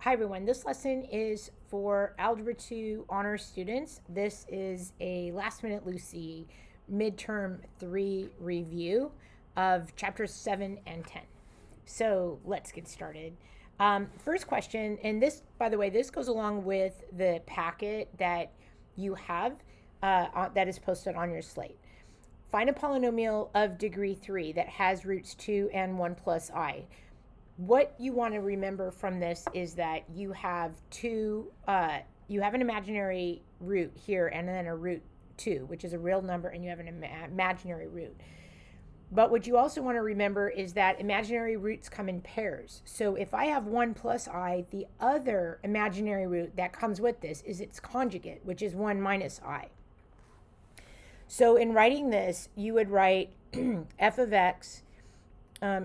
Hi everyone, this lesson is for Algebra 2 honors students. This is a last minute Lucy midterm 3 review of chapters 7 and 10. So let's get started. First question, and this, by the way, this goes along with the packet that you have that is posted on your slate. Find a polynomial of degree 3 that has roots 2 and 1 plus I. What you want to remember from this is that you have you have an imaginary root here and then a root 2, which is a real number, and you have an imaginary root. But what you also want to remember is that imaginary roots come in pairs. So if I have 1 plus I, the other imaginary root that comes with this is its conjugate, which is 1 minus I. So in writing this, you would write f of x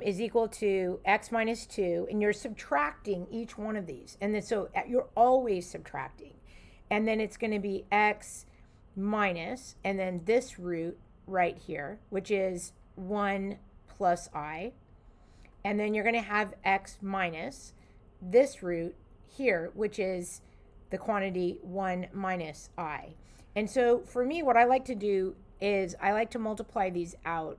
is equal to x minus 2, and you're subtracting each one of these. And then so you're always subtracting. And then it's going to be x minus, and then this root right here, which is 1 plus I. And then you're going to have x minus this root here, which is the quantity 1 minus I. And so for me, what I like to do is I like to multiply these out.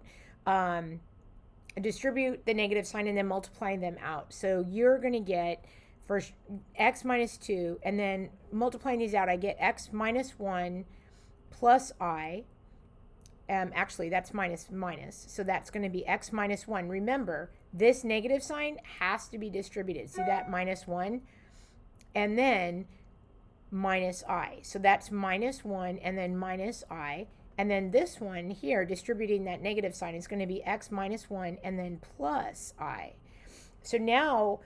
Distribute the negative sign and then multiply them out. So you're going to get first x minus 2, and then multiplying these out, I get x minus 1 plus I. Actually, that's minus minus. So that's going to be x minus 1. Remember, this negative sign has to be distributed. See that? Minus 1. And then minus I. So that's minus 1 and then minus I. And then this one here, distributing that negative sign, is going to be x minus 1 and then plus I. So now,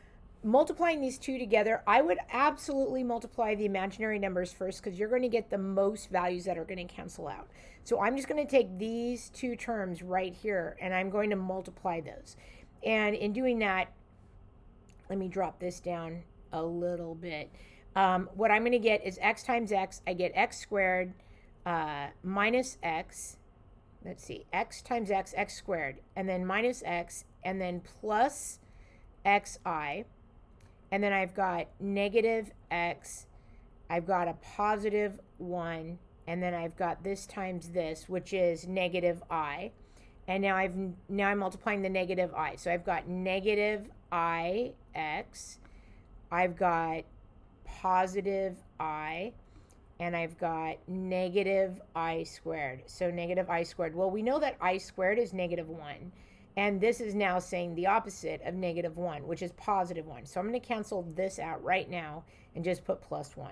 multiplying these two together, I would absolutely multiply the imaginary numbers first, because you're going to get the most values that are going to cancel out. So I'm just going to take these two terms right here, and I'm going to multiply those. And in doing that, let me drop this down a little bit. What I'm going to get is x times x. I get x squared minus x, let's see, x times x, x squared, and then minus x, and then plus xi, and then I've got negative x, I've got a positive 1, and then I've got this times this, which is negative I, and now I'm multiplying the negative I. So I've got negative ix, I've got positive I, and I've got negative I squared. So negative I squared. Well, we know that I squared is negative 1. And this is now saying the opposite of negative 1, which is positive 1. So I'm going to cancel this out right now and just put plus 1.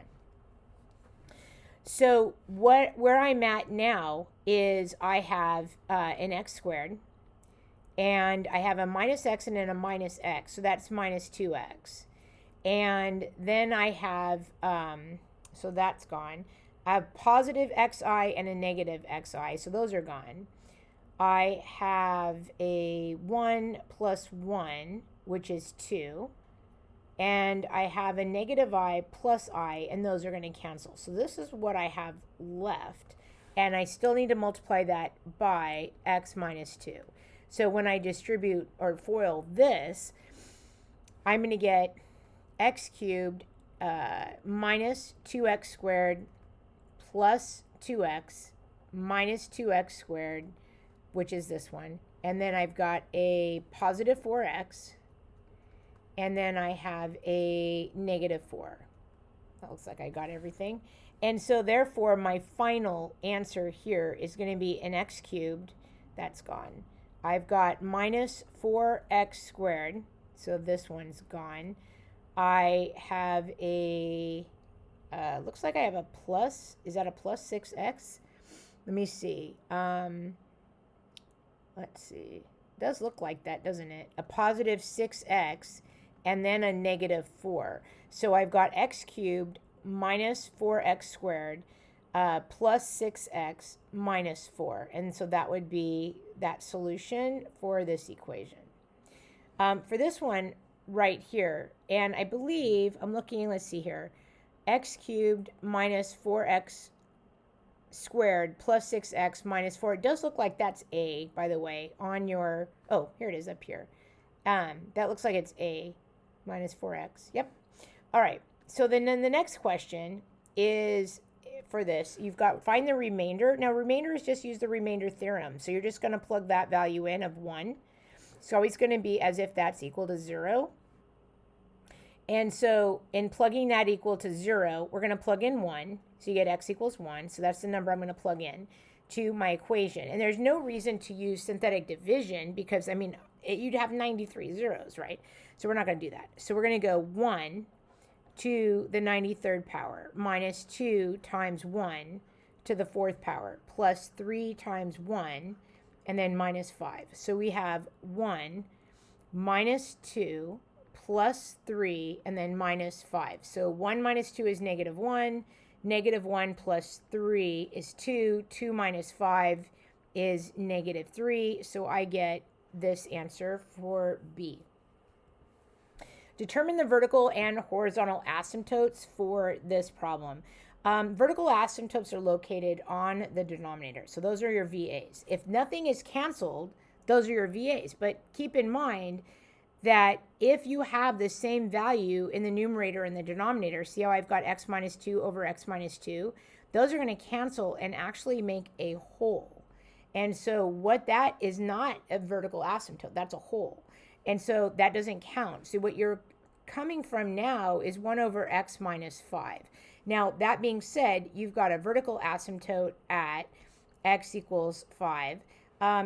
So where I'm at now is I have an x squared. And I have a minus x and then a minus x. So that's minus 2x. And then I have... so that's gone. I have positive xi and a negative xi, so those are gone. I have a 1 plus 1, which is 2. And I have a negative I plus I, and those are going to cancel. So this is what I have left. And I still need to multiply that by x minus 2. So when I distribute or FOIL this, I'm going to get x cubed minus 2x squared plus 2x minus 2x squared, which is this one. And then I've got a positive 4x, and then I have a negative 4. That looks like I got everything. And so therefore my final answer here is going to be an x cubed. That's gone. I've got minus 4x squared, so this one's gone. I have a, looks like I have a plus, is that a plus 6x? Let me see. Let's see. It does look like that, doesn't it? A positive 6x and then a negative 4. So I've got x cubed minus 4x squared plus 6x minus 4. And so that would be that solution for this equation. For this one, right here, and I believe I'm looking, let's see here, x cubed minus 4x squared plus 6x minus 4. It does look like that's a, by the way, on your, oh, here it is up here. That looks like it's a minus 4x. Yep. All right, so then the next question is for this, you've got find the remainder. Now, remainder is just use the remainder theorem. So you're just going to plug that value in of 1. It's always going to be as if that's equal to 0. And so in plugging that equal to 0, we're going to plug in 1. So you get x equals 1. So that's the number I'm going to plug in to my equation. And there's no reason to use synthetic division because, I mean, you'd have 93 zeros, right? So we're not going to do that. So we're going to go 1 to the 93rd power minus 2 times 1 to the 4th power plus 3 times 1 and then minus 5. So we have 1 minus 2 plus 3 and then minus 5. So 1 minus 2 is negative 1. Negative 1 plus 3 is 2. 2 minus 5 is negative 3. So I get this answer for B. Determine the vertical and horizontal asymptotes for this problem. Vertical asymptotes are located on the denominator. So those are your VAs. If nothing is canceled, those are your VAs. But keep in mind that if you have the same value in the numerator and the denominator, see how I've got x minus 2 over x minus 2? Those are going to cancel and actually make a whole. And so what that is not a vertical asymptote, that's a whole. And so that doesn't count. So what you're coming from now is 1 over x minus 5. Now, that being said, you've got a vertical asymptote at x equals 5.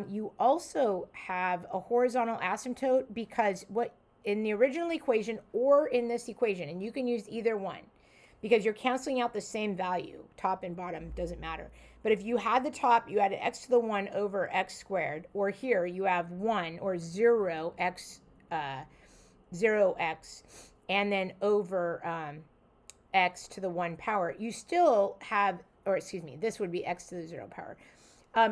You also have a horizontal asymptote because what in the original equation or in this equation, and you can use either one because you're canceling out the same value, top and bottom, doesn't matter. But if you had the top, you added x to the 1 over x squared, or here you have 1 or 0x, 0x, and then over x to the 1 power, you still have, or excuse me, this would be x to the 0 power.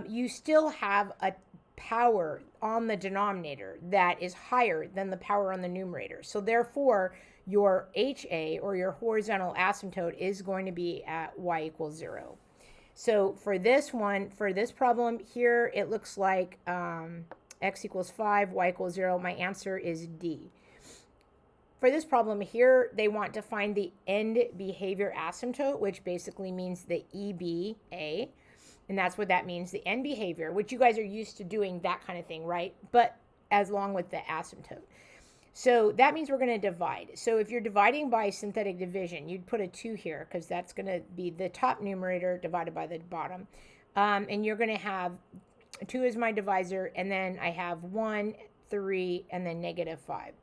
You still have a power on the denominator that is higher than the power on the numerator. So therefore, your HA, or your horizontal asymptote, is going to be at y equals 0. So for this one, for this problem here, it looks like x equals 5, y equals 0. My answer is D. For this problem here, they want to find the end behavior asymptote, which basically means the EBA. And that's what that means, the end behavior, which you guys are used to doing that kind of thing, right? But as long with the asymptote. So that means we're going to divide. So if you're dividing by synthetic division, you'd put a 2 here because that's going to be the top numerator divided by the bottom. And you're going to have 2 as my divisor, and then I have 1, 3, and then negative 5.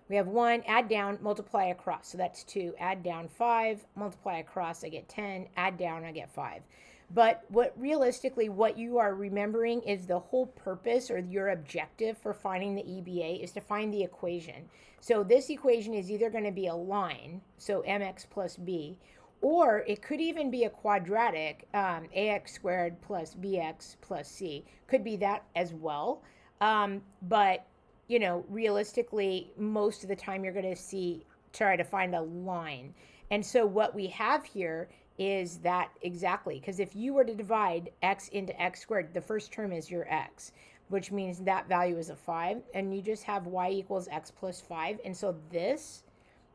We have 1, add down, multiply across. So that's 2, add down 5, multiply across, I get 10, add down, I get 5. But realistically, what you are remembering is the whole purpose or your objective for finding the EBA is to find the equation. So this equation is either going to be a line, so mx plus b, or it could even be a quadratic, ax squared plus bx plus c. Could be that as well. But, you know, realistically, most of the time you're going to try to find a line. And so what we have here is that exactly, because if you were to divide x into x squared, the first term is your x, which means that value is a 5, and you just have y equals x plus 5. And so this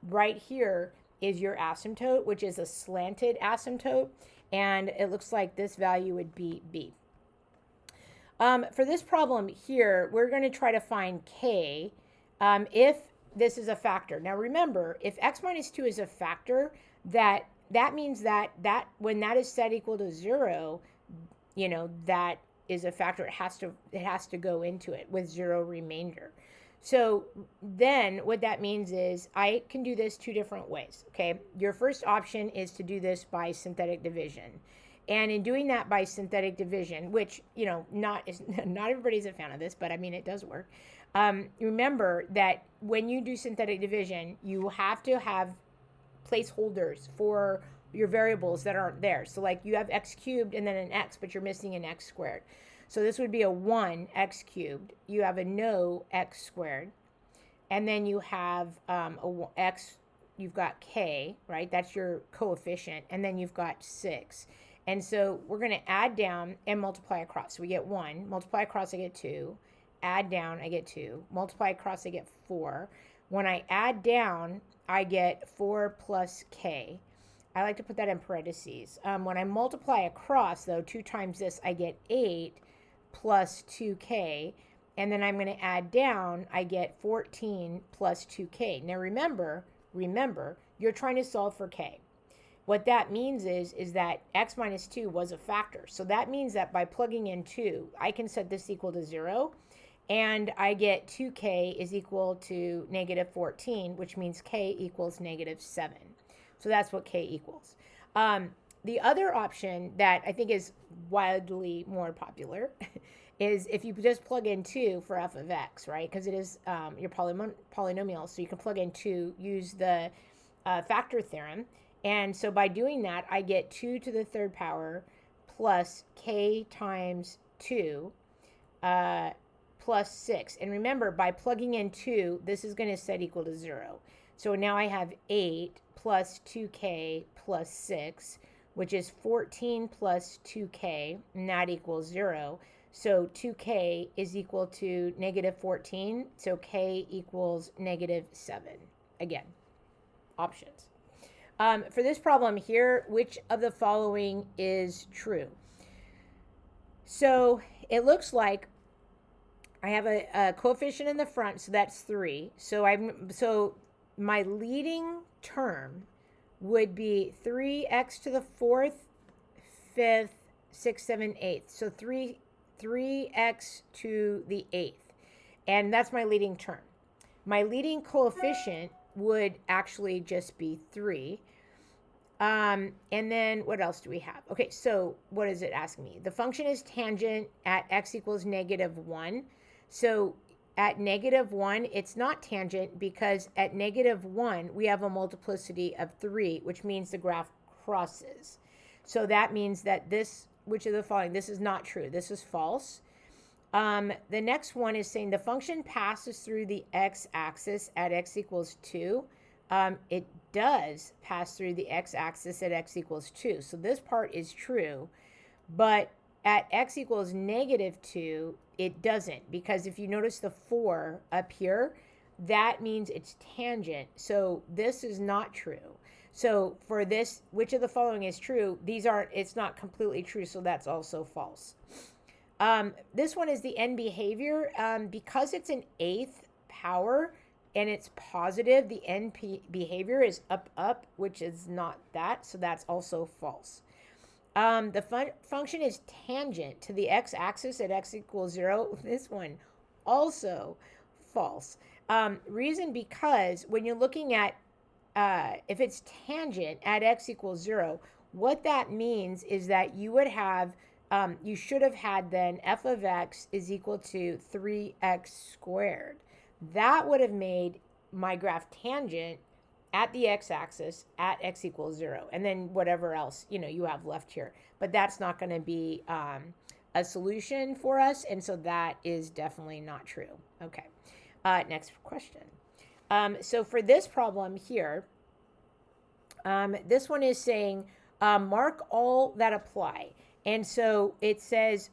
right here is your asymptote, which is a slanted asymptote, and it looks like this value would be B. For this problem here, we're going to try to find k if this is a factor. Now remember, if x minus 2 is a factor, that means that when that is set equal to 0, you know, that is a factor. It has to go into it with 0 remainder. So then what that means is I can do this 2 different ways. Okay, your first option is to do this by synthetic division. And in doing that by synthetic division, which, you know, not everybody's a fan of this, but I mean, it does work. Remember that when you do synthetic division, you have to have placeholders for your variables that aren't there. So like you have x cubed and then an x, but you're missing an x squared. So this would be a 1 x cubed. You have a no x squared. And then you have x, you've got k, right? That's your coefficient. And then you've got 6. And so we're going to add down and multiply across. So we get 1. Multiply across, I get 2. Add down, I get 2. Multiply across, I get 4. When I add down, I get 4 plus k. I like to put that in parentheses. When I multiply across, though, 2 times this, I get 8 plus 2k. And then I'm going to add down, I get 14 plus 2k. Now remember, you're trying to solve for k. What that means is that x minus 2 was a factor. So that means that by plugging in 2, I can set this equal to 0. And I get 2k is equal to negative 14, which means k equals negative 7. So that's what k equals. The other option that I think is wildly more popular is if you just plug in 2 for f of x, right? Because it is your polynomial, so you can plug in 2, use the factor theorem. And so by doing that, I get 2 to the third power plus k times 2 plus 6. And remember, by plugging in 2, this is going to set equal to 0. So now I have 8 plus 2k plus 6, which is 14 plus 2k, and that equals 0. So 2k is equal to negative 14, so k equals negative 7. Again, options. For this problem here, which of the following is true? So it looks like I have a coefficient in the front, so that's 3. So my leading term would be 3x to the 4th, 5th, 6th, 7th, 8th. So 3x to the 8th. And that's my leading term. My leading coefficient would actually just be 3. And then what else do we have? Okay, so what is it asking me? The function is tangent at x equals negative 1. So at negative 1, it's not tangent because at negative 1, we have a multiplicity of 3, which means the graph crosses. So that means that this, which of the following, this is not true. This is false. The next one is saying the function passes through the x-axis at x equals 2. It does pass through the x-axis at x equals 2. So this part is true, but at x equals negative 2, it doesn't, because if you notice the 4 up here, that means it's tangent. So this is not true. So for this, which of the following is true? These aren't, it's not completely true, so that's also false. This one is the end behavior. Because it's an 8th power and it's positive, the end behavior is up, which is not that, so that's also false. The function is tangent to the x-axis at x equals 0. This one also false. Reason because when you're looking at if it's tangent at x equals 0, what that means is that you would have, you should have had then f of x is equal to 3x squared. That would have made my graph tangent at the x-axis at x equals 0, and then whatever else you have left here. But that's not going to be a solution for us, and so that is definitely not true. Okay, next question. So for this problem here, this one is saying mark all that apply, and so it says,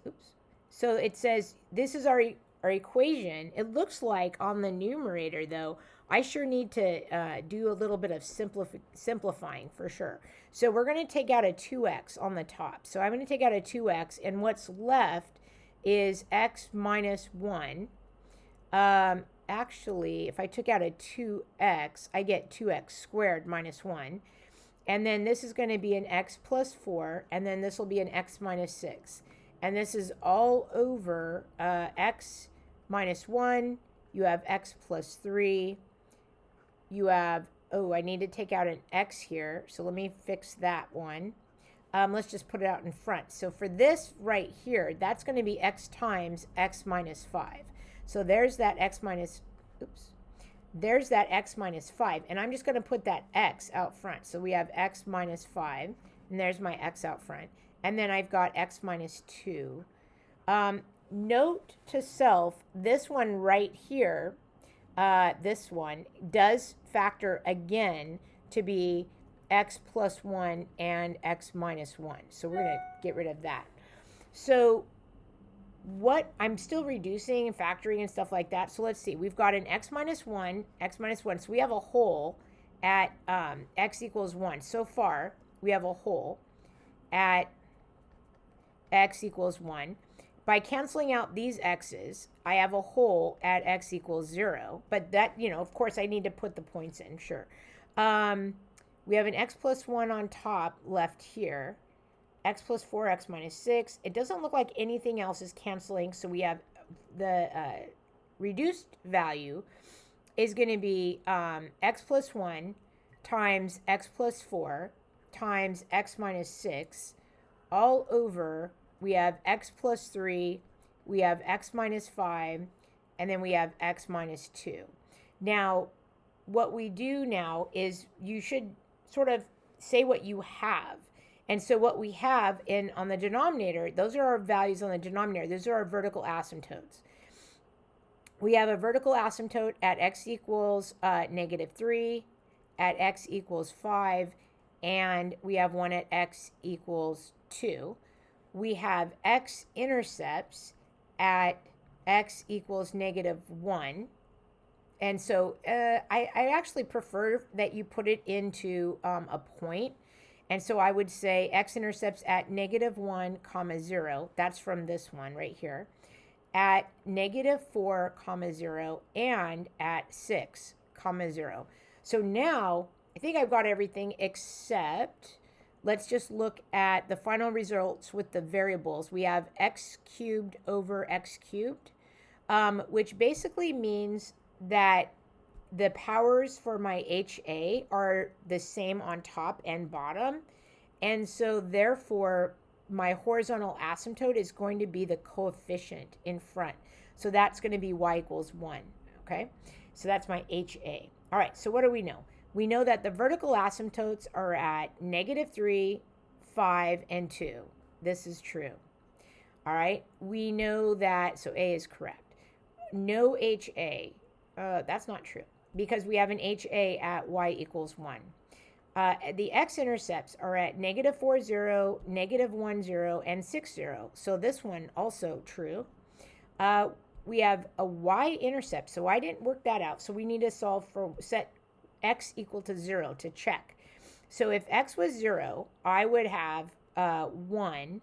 this is our equation. It looks like on the numerator, though, I sure need to do a little bit of simplifying for sure. So we're going to take out a 2x on the top. So I'm going to take out a 2x, and what's left is x minus 1. Actually, if I took out a 2x, I get 2x squared minus 1. And then this is going to be an x plus 4, and then this will be an x minus 6. And this is all over x minus 1. You have x plus 3. You have, oh, I need to take out an x here, so let me fix that one. Let's just put it out in front. So for this right here, that's going to be x times x minus 5. So there's that x minus, there's that x minus 5, and I'm just going to put that x out front. So we have x minus 5, and there's my x out front. And then I've got x minus 2. Note to self, this one right here, this one does factor again to be x plus 1 and x minus 1. So we're going to get rid of that. So what I'm still reducing and factoring and stuff like that. So let's see. We've got an x minus 1, x minus 1. So we have a whole, at x equals 1. So far, we have a hole at x equals 1. By canceling out these x's, I have a hole at x equals 0. But that, of course, I need to put the points in, sure. We have an x plus 1 on top left here. X plus 4, x minus 6. It doesn't look like anything else is canceling, so we have the reduced value is going to be x plus 1 times x plus 4 times x minus 6 all over. We have x plus 3, we have x minus 5, and then we have x minus 2. Now, what we do now is you should sort of say what you have. And so what we have on the denominator, those are our values on the denominator. Those are our vertical asymptotes. We have a vertical asymptote at x equals -3, at x equals 5, and we have one at x equals 2. We have x-intercepts at x equals -1. And so I actually prefer that you put it into a point. And so I would say x-intercepts at -1, 0. That's from this one right here. At -4, 0, and at 6, 0. So now I think I've got everything except let's just look at the final results with the variables. We have x cubed over x cubed, which basically means that the powers for my HA are the same on top and bottom. And so therefore, my horizontal asymptote is going to be the coefficient in front. So that's going to be y equals 1, okay? So that's my HA. All right, so what do we know? We know that the vertical asymptotes are at -3, 5, and 2. This is true. All right, we know that, so A is correct. No HA, that's not true because we have an HA at y equals 1. The x-intercepts are at -4, 0, -1, 0, and 6, 0. So this one also true. We have a y-intercept, so I didn't work that out. So we need to solve for set x equal to 0 to check. So if x was 0, I would have 1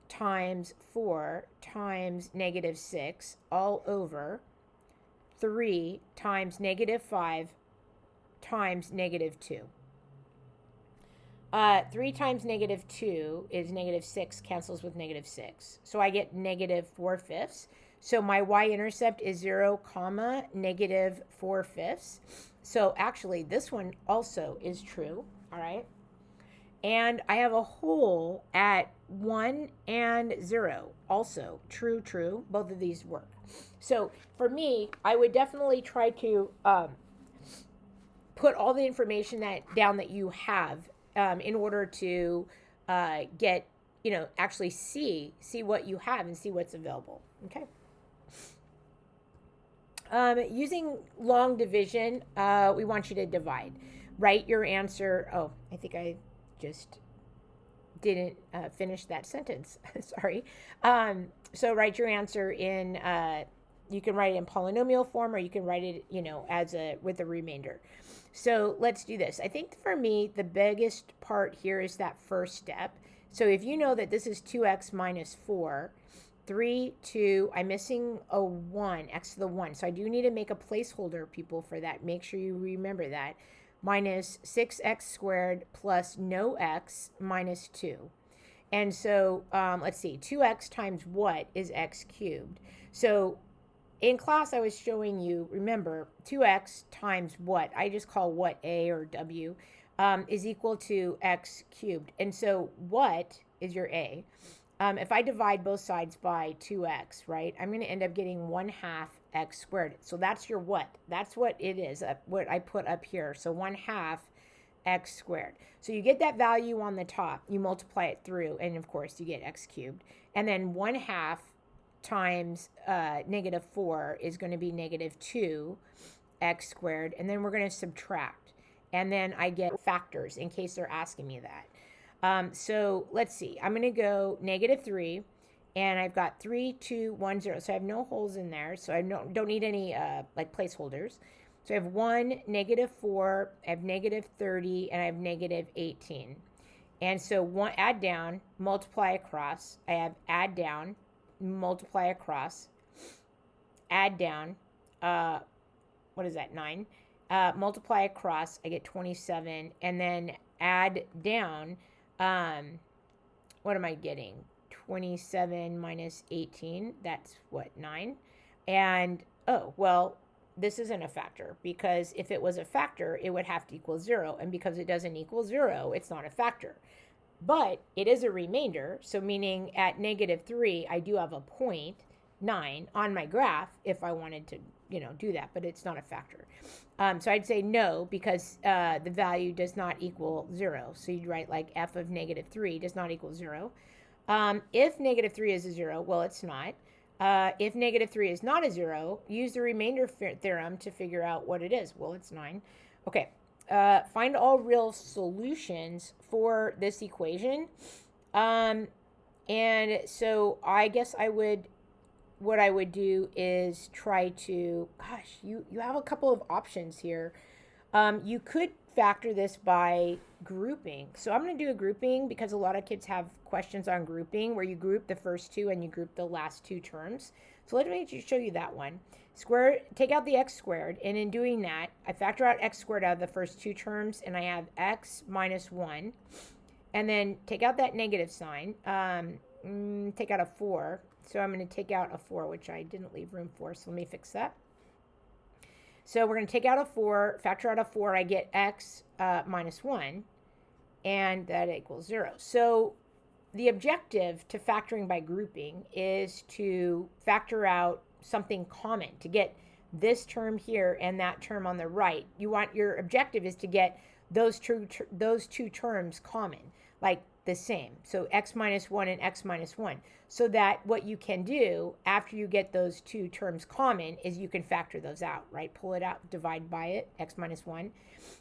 times 4 times -6 all over 3 times -5 times -2. 3 times -2 is -6, cancels with -6. So I get -4/5. So my y-intercept is 0, -4/5. So actually this one also is true, all right? And I have a hole at 1 and 0, also true, true. Both of these work. So for me, I would definitely try to put all the information down that you have in order to get, actually see what you have and see what's available, okay? Using long division, we want you to divide. Write your answer. Oh, I think I just didn't finish that sentence. Sorry. So write your answer in, you can write it in polynomial form or you can write it, as with a remainder. So let's do this. I think for me, the biggest part here is that first step. So if you know that this is 2x minus 4, 3, 2, I'm missing a 1, x to the 1. So I do need to make a placeholder, people, for that. Make sure you remember that. Minus 6x squared plus no x minus 2. And so let's see, 2x times what is x cubed? So in class I was showing you, remember, 2x times what, I just call what a or w, is equal to x cubed. And so what is your a? If I divide both sides by 2x, right, I'm going to end up getting 1/2 x squared. So that's your what. That's what it is, what I put up here. So 1/2 x squared. So you get that value on the top. You multiply it through, and of course you get x cubed. And then 1/2 times -4 is going to be -2 x squared. And then we're going to subtract. And then I get factors in case they're asking me that. So let's see, I'm going to go -3, and I've got 3, 2, 1, 0. So I have no holes in there, so I don't need any like placeholders. So I have 1, negative 4, I have negative 30, and I have negative 18. And so one, add down, multiply across. I have add down, multiply across, add down, what is that, 9? Multiply across, I get 27, and then add down, what am I getting? 27 minus 18, that's what, 9? And, oh, well, this isn't a factor, because if it was a factor, it would have to equal 0, and because it doesn't equal 0, it's not a factor. But it is a remainder, so meaning at negative 3, I do have a 0.9 on my graph if I wanted to, do that, but it's not a factor. So I'd say no, because the value does not equal 0. So you'd write like f of negative 3 does not equal 0. If negative 3 is a 0, well, it's not. If negative 3 is not a 0, use the remainder theorem to figure out what it is. Well, it's 9. Okay. Find all real solutions for this equation. And so I guess what I would do is try to, gosh, you have a couple of options here. You could factor this by grouping. So I'm going to do a grouping because a lot of kids have questions on grouping where you group the first two and you group the last two terms. So let me show you that one. Take out the x squared, and in doing that, I factor out x squared out of the first two terms, and I have x minus 1. And then take out that negative sign, take out a 4. So I'm going to take out a 4, which I didn't leave room for, so let me fix that. So we're going to take out a 4, factor out a 4, I get x minus 1, and that equals 0. So the objective to factoring by grouping is to factor out something common, to get this term here and that term on the right. Your objective is to get those two terms common, like the same. So x minus 1 and x minus 1. So that what you can do after you get those two terms common is you can factor those out, right? Pull it out, divide by it, x minus 1.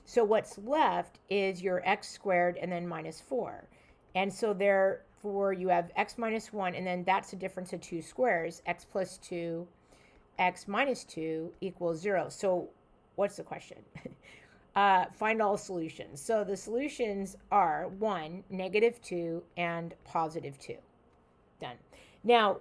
So what's left is your x squared and then minus 4. And so therefore you have x minus 1, and then that's the difference of two squares, x plus 2, x minus 2 equals 0. So what's the question? Find all solutions. So the solutions are 1, negative 2, and positive 2. Done. Now,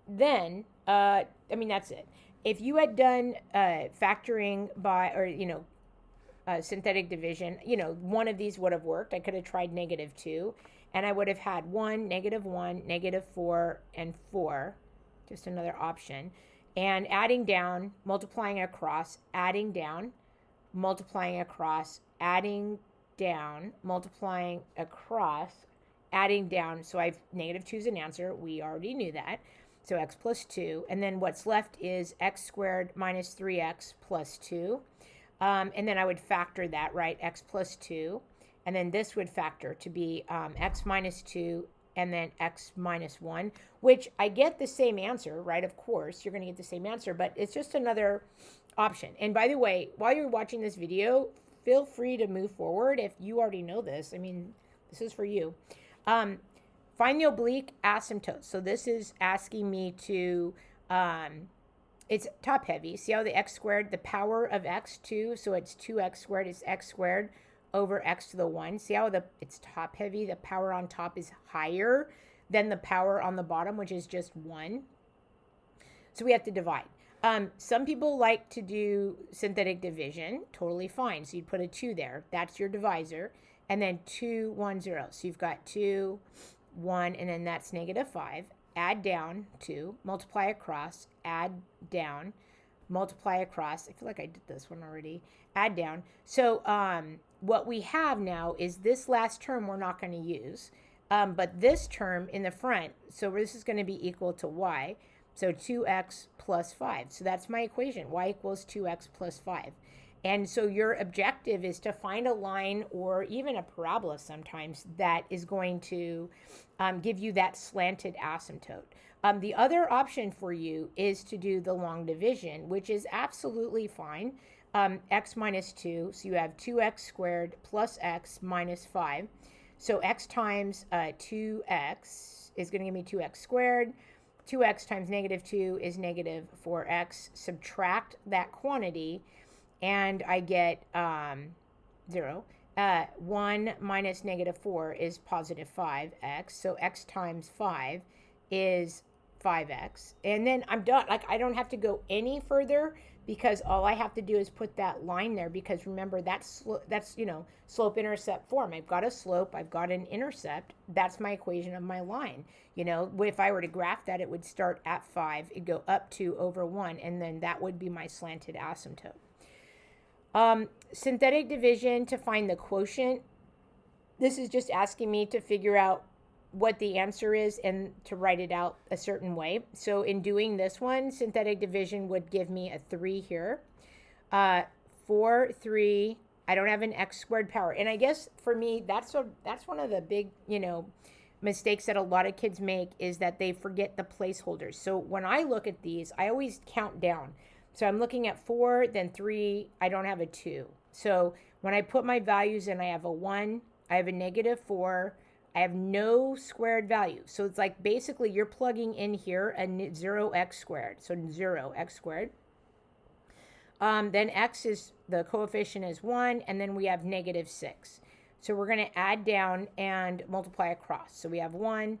then, that's it. If you had done factoring by, or, synthetic division, one of these would have worked. I could have tried negative 2, and I would have had 1, negative 4, and 4, just another option. And adding down, multiplying across, adding down, multiplying across, adding down, multiplying across, adding down. So I've negative 2 is an answer. We already knew that. So x plus 2. And then what's left is x squared minus 3x plus 2. And then I would factor that, right? X plus 2. And then this would factor to be x minus 2 and then x minus 1, which I get the same answer, right? Of course, you're going to get the same answer, but it's just another option. And by the way, while you're watching this video, feel free to move forward if you already know this. I mean, this is for you. Find the oblique asymptote. So this is asking me to, it's top heavy. See how the x squared, the power of x, 2, so it's 2x squared, it's x squared over x to the 1. See how it's top heavy? The power on top is higher than the power on the bottom, which is just 1. So we have to divide. Some people like to do synthetic division. Totally fine. So you'd put a 2 there. That's your divisor. And then 2, 1, 0. So you've got 2, 1, and then that's negative 5. Add down 2, multiply across, add down, multiply across. I feel like I did this one already. Add down. So what we have now is this last term we're not going to use. But this term in the front, so this is going to be equal to y. So 2x plus 5. So that's my equation. Y equals 2x plus 5. And so your objective is to find a line or even a parabola sometimes that is going to give you that slanted asymptote. The other option for you is to do the long division, which is absolutely fine. X minus 2, so you have 2x squared plus x minus 5. So x times 2x is going to give me 2x squared. 2x times negative 2 is negative 4x. Subtract that quantity, and I get 0. 1 minus negative 4 is positive 5x. So x times 5 is 5x. And then I'm done. Like, I don't have to go any further because all I have to do is put that line there, because remember, that's slope intercept form. I've got a slope, I've got an intercept. That's my equation of my line. If I were to graph that, it would start at 5, it'd go up to over 1, and then that would be my slanted asymptote. Synthetic division to find the quotient. This is just asking me to figure out what the answer is and to write it out a certain way. So in doing this one, synthetic division would give me a 3 here. 4, 3, I don't have an x squared power. And I guess for me, that's one of the big, mistakes that a lot of kids make, is that they forget the placeholders. So when I look at these, I always count down. So I'm looking at 4, then 3, I don't have a 2. So when I put my values in, I have a 1, I have a negative 4, I have no squared value. So it's like basically you're plugging in here a 0x squared. So 0x squared. Then x is, the coefficient is 1, and then we have negative 6. So we're going to add down and multiply across. So we have 1,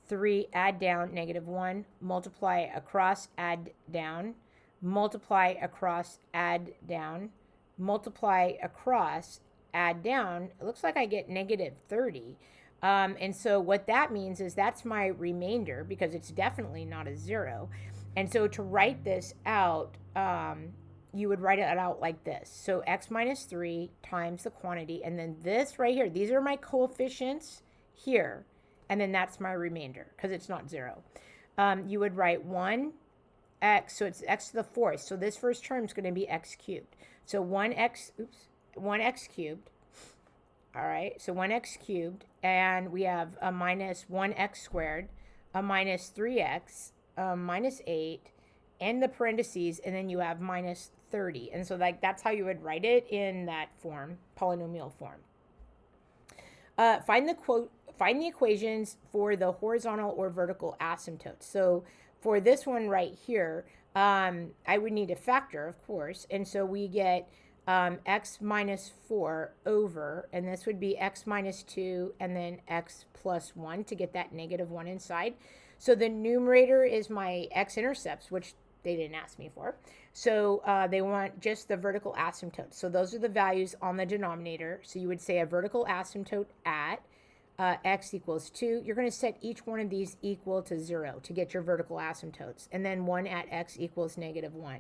3, add down, negative 1, multiply across, add down, multiply across, add down, multiply across, add down. It looks like I get negative 30. And so what that means is that's my remainder, because it's definitely not a 0. And so to write this out, you would write it out like this. So x minus 3 times the quantity, and then this right here, these are my coefficients here, and then that's my remainder, because it's not 0. You would write 1 x, so it's x to the 4th. So this first term is going to be x cubed. So 1x cubed. All right, so 1x cubed, and we have a minus 1x squared, a minus 3x, minus 8, and the parentheses, and then you have minus 30. And so that's how you would write it in that form, polynomial form. Find the equations for the horizontal or vertical asymptotes. So for this one right here, I would need a factor, of course, and so we get x minus 4 over, and this would be x minus 2, and then x plus 1 to get that negative 1 inside. So the numerator is my x-intercepts, which they didn't ask me for. So they want just the vertical asymptote. So those are the values on the denominator. So you would say a vertical asymptote at x equals 2. You're going to set each one of these equal to 0 to get your vertical asymptotes. And then 1 at x equals negative 1.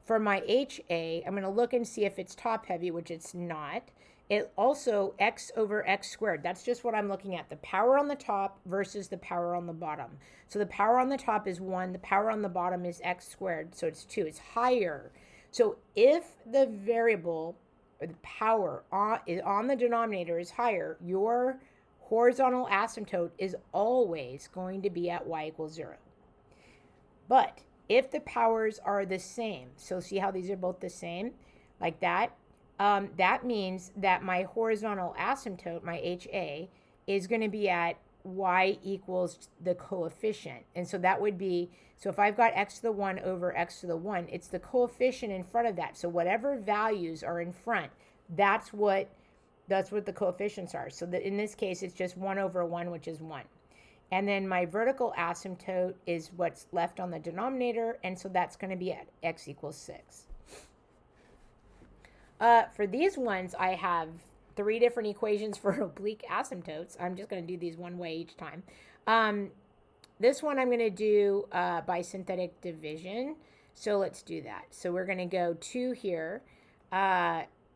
For my HA, I'm going to look and see if it's top heavy, which it's not. It also x over x squared. That's just what I'm looking at. The power on the top versus the power on the bottom. So the power on the top is 1. The power on the bottom is x squared. So it's 2. It's higher. So if the variable or the power on the denominator is higher, your horizontal asymptote is always going to be at y equals 0. But if the powers are the same, so see how these are both the same, like that, that means that my horizontal asymptote, my HA, is going to be at y equals the coefficient. And so that would be, so if I've got x to the 1 over x to the 1, it's the coefficient in front of that. So whatever values are in front, that's what the coefficients are. So that in this case, it's just 1 over 1, which is 1. And then my vertical asymptote is what's left on the denominator, and so that's going to be at x equals 6. For these ones, I have 3 different equations for oblique asymptotes. I'm just going to do these one way each time. This one I'm going to do by synthetic division. So let's do that. So we're going to go 2 here.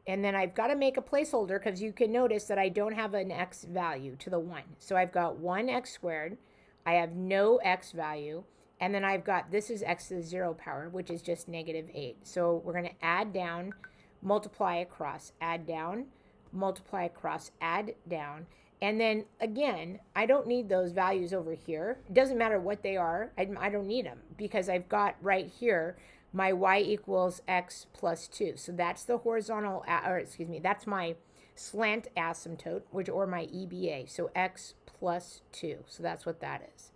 And then I've got to make a placeholder, because you can notice that I don't have an x value to the 1. So I've got 1x squared. I have no x value. And then I've got, this is x to the 0 power, which is just negative 8. So we're going to add down, multiply across, add down, multiply across, add down. And then again, I don't need those values over here. It doesn't matter what they are. I don't need them, because I've got right here my y equals x plus 2. So that's the horizontal, that's my slant asymptote, or my EBA. So x plus 2. So that's what that is.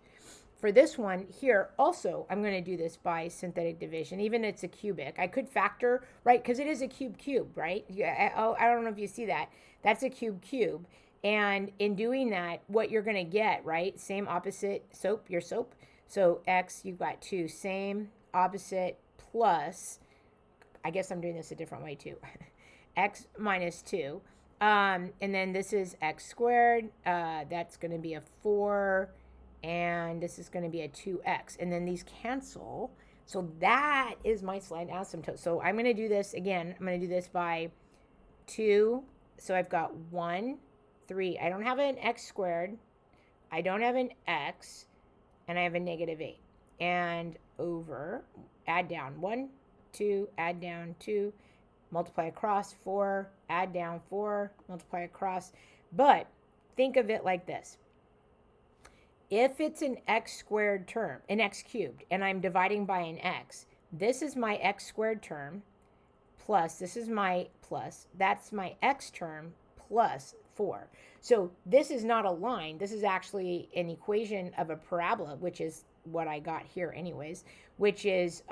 for this one here, also, I'm going to do this by synthetic division, even it's a cubic. I could factor, right, because it is a cube, right? I don't know if you see that. That's a cube. And in doing that, what you're going to get, right, same opposite soap, your soap. So x, you've got 2, same, opposite, plus, I guess I'm doing this a different way too, x minus 2. And then this is x squared. That's going to be a 4. And this is going to be a 2x. And then these cancel. So that is my slant asymptote. So I'm going to do this again. I'm going to do this by 2. So I've got 1, 3. I don't have an x squared. I don't have an x. And I have a negative 8. And over, add down 1, 2, add down 2, multiply across 4, add down 4, multiply across. But think of it like this. If it's an x squared term, an x cubed, and I'm dividing by an x, this is my x squared term, plus, this is my plus, that's my x term, plus 4. So this is not a line. This is actually an equation of a parabola, which is what I got here anyways, which is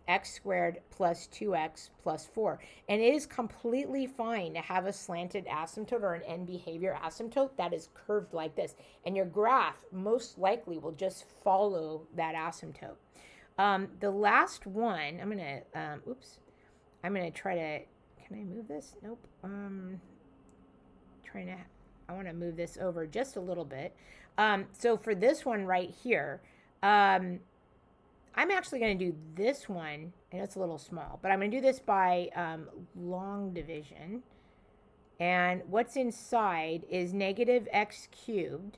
x squared plus 2x plus 4. And it is completely fine to have a slanted asymptote or an end behavior asymptote that is curved like this. And your graph most likely will just follow that asymptote. The last one, I'm going to try to, can I move this? Nope. I want to move this over just a little bit. So for this one right here, I'm actually going to do this one. I know it's a little small, but I'm going to do this by long division. And what's inside is negative x cubed.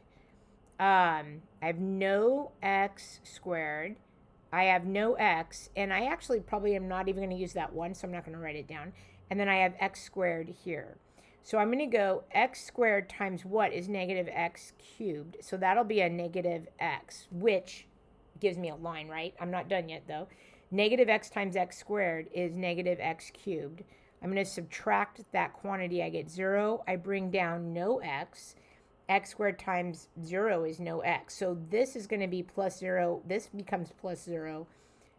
I have no x squared. I have no x. And I actually probably am not even going to use that one, so I'm not going to write it down. And then I have x squared here. So I'm going to go x squared times what is negative x cubed. So that'll be a negative x, which gives me a line, right? I'm not done yet, though. Negative x times x squared is negative x cubed. I'm going to subtract that quantity. I get 0. I bring down no x. X squared times 0 is no x. So this is going to be plus 0. This becomes plus 0.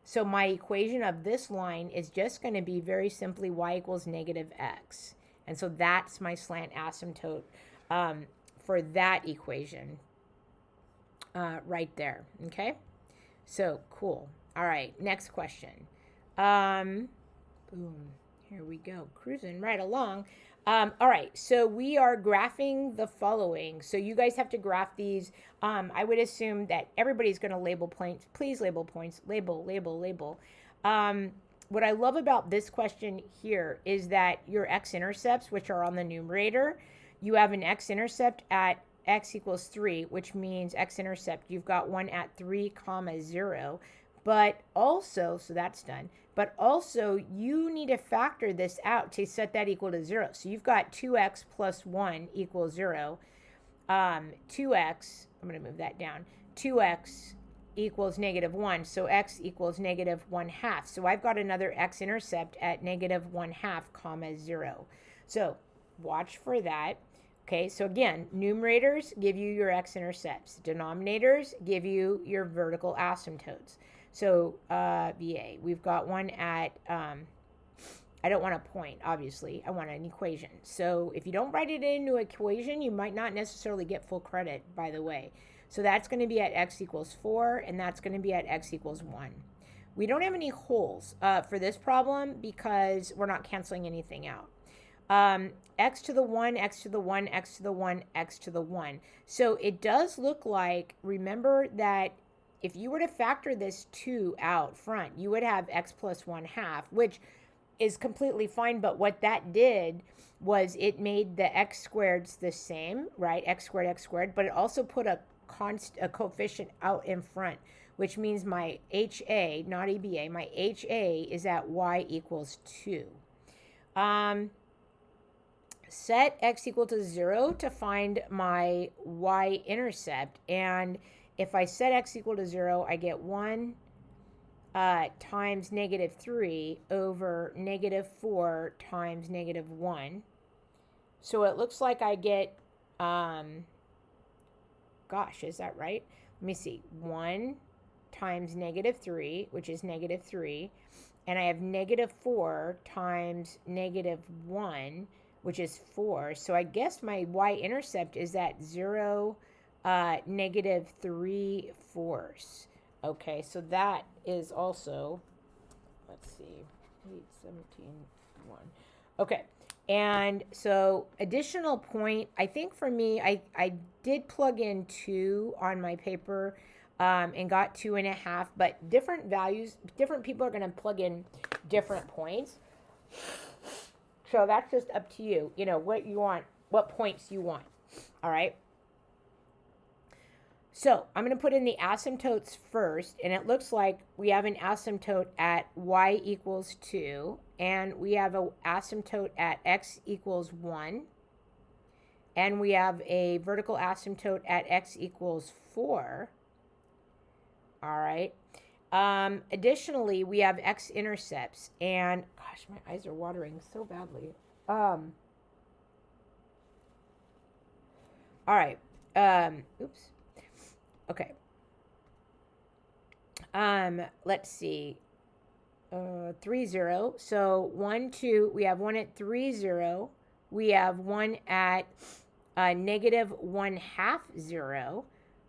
So my equation of this line is just going to be very simply y equals negative x. And so that's my slant asymptote for that equation right there. Okay? So, cool. All right, next question. Boom. Here we go. Cruising right along. All right, so we are graphing the following. So you guys have to graph these. I would assume that everybody's going to label points. Please label points. Label, label, label. What I love about this question here is that your x-intercepts, which are on the numerator, you have an x-intercept at x equals 3, which means x-intercept, you've got one at 3, 0. But also, so that's done, but also you need to factor this out to set that equal to 0. So you've got 2x plus 1 equals 0. 2x, I'm going to move that down, 2x equals negative 1, so x equals negative 1/2. So I've got another x-intercept at negative 1/2, 0. So watch for that. Okay, so again, numerators give you your x-intercepts. Denominators give you your vertical asymptotes. So VA, we've got one at, I don't want a point, obviously. I want an equation. So if you don't write it into an equation, you might not necessarily get full credit, by the way. So that's going to be at x equals 4, and that's going to be at x equals 1. We don't have any holes for this problem because we're not canceling anything out. X to the 1, x to the 1, x to the 1, x to the 1. So it does look like, remember that if you were to factor this 2 out front, you would have x plus 1/2, which is completely fine. But what that did was it made the x squareds the same, right? X squared, but it also put a coefficient out in front, which means my HA, not ABA, my HA is at y equals 2. Set x equal to 0 to find my y-intercept. And if I set x equal to 0, I get 1 times negative 3 over negative 4 times negative 1. So it looks like I get, gosh, is that right? let me see, 1 times negative 3, which is negative 3, and I have negative 4 times negative 1, which is 4. So I guess my y-intercept is at 0, negative 3/4. Okay, so that is also, let's see, 8, 17, 1. Okay, and so additional point, I think for me, I did plug in 2 on my paper, and got 2.5, but different values, different people are going to plug in different points. So that's just up to you, you know, what you want, what points you want. All right. So I'm going to put in the asymptotes first, and it looks like we have an asymptote at y equals 2, and we have an asymptote at x equals 1, and we have a vertical asymptote at x equals 4. All right. Additionally, we have x-intercepts, and gosh, my eyes are watering so badly. All right. Oops. Okay. Let's see. 3, 0. So 1, 2. We have 1 at 3, 0. We have 1 at negative 1/2, 0.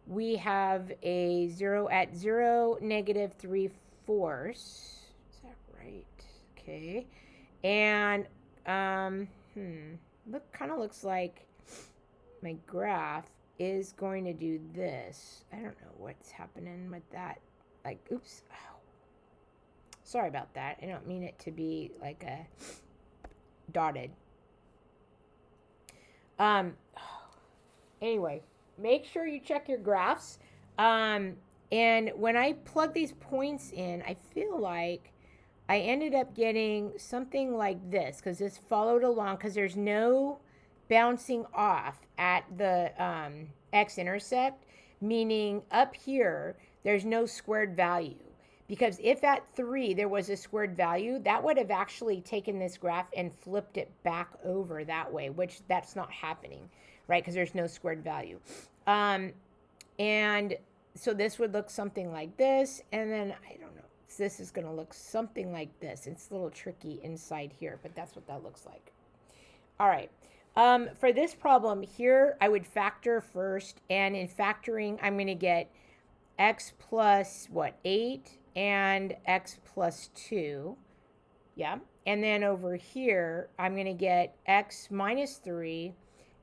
We have a 0 at 0, negative 3/4. Is that right? Okay. And kind of looks like my graph is going to do this. I don't know what's happening with that. Like, oops. Oh. Sorry about that. I don't mean it to be like a dotted. Anyway, make sure you check your graphs. And when I plug these points in, I feel like I ended up getting something like this, because this followed along, because there's no bouncing off at the x-intercept, meaning up here, there's no squared value. Because if at 3 there was a squared value, that would have actually taken this graph and flipped it back over that way, which that's not happening, right? Because there's no squared value. And so this would look something like this, and then, I don't know, this is going to look something like this. It's a little tricky inside here, but that's what that looks like. All right. For this problem here, I would factor first, and in factoring, I'm going to get x plus, 8, and x plus 2. Yeah. And then over here, I'm going to get x minus 3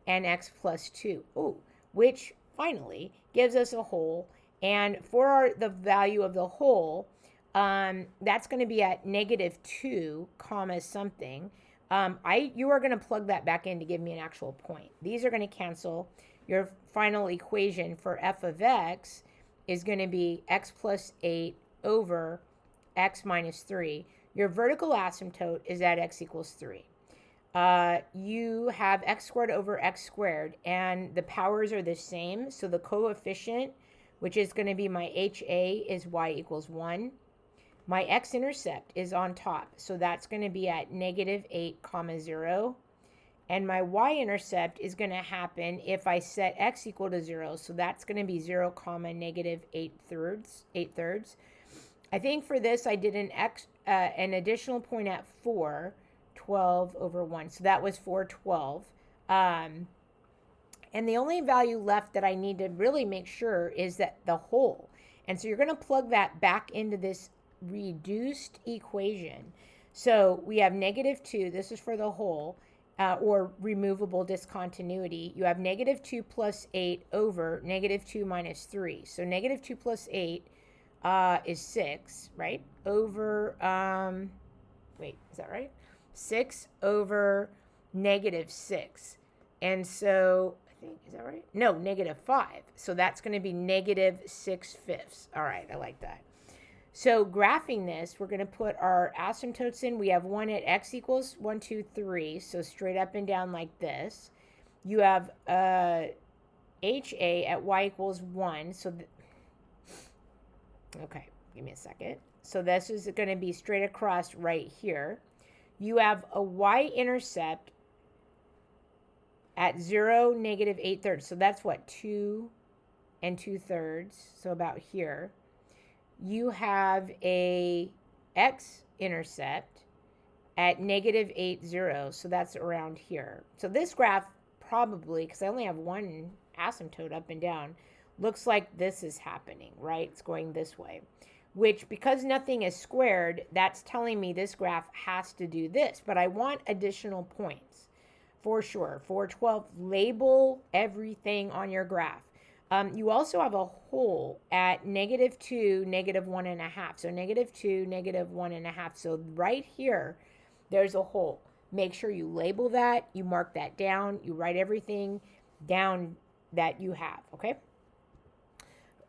and x plus 2. Oh, which finally gives us a whole. And for the value of the whole, that's going to be at negative 2, comma something. You are going to plug that back in to give me an actual point. These are going to cancel. Your final equation for f of x is going to be x plus 8 over x minus 3. Your vertical asymptote is at x equals 3. You have x squared over x squared, and the powers are the same. So the coefficient, which is going to be my HA, is y equals 1. My x-intercept is on top, so that's going to be at negative 8, comma 0. And my y-intercept is going to happen if I set x equal to 0, so that's going to be 0, comma negative 8/3. I think for this I did an additional point at 4, 12 over 1. So that was 4/12. And the only value left that I need to really make sure is that the whole. And so you're going to plug that back into this reduced equation. So we have negative 2. This is for the whole, or removable discontinuity. You have negative 2 plus 8 over negative 2 minus 3. So negative 2 plus 8 is 6, right? Over, wait, is that right? 6 over negative 6. And so, I think, is that right? No, negative 5. So that's going to be negative 6/5. All right, I like that. So graphing this, we're going to put our asymptotes in. We have 1 at x equals 1, 2, 3. So straight up and down like this. You have HA at y equals 1. So, okay, give me a second. So this is going to be straight across right here. You have a y-intercept at 0, negative 8/3. So that's what, 2 and 2/3, so about here. You have a x-intercept at -8, 0, so that's around here. So this graph probably, because I only have one asymptote up and down, looks like this is happening, right? It's going this way, which, because nothing is squared, that's telling me this graph has to do this, but I want additional points for sure. 412, label everything on your graph. You also have a hole at -2, -1.5. So -2, -1.5. So right here, there's a hole. Make sure you label that, you mark that down, you write everything down that you have, okay?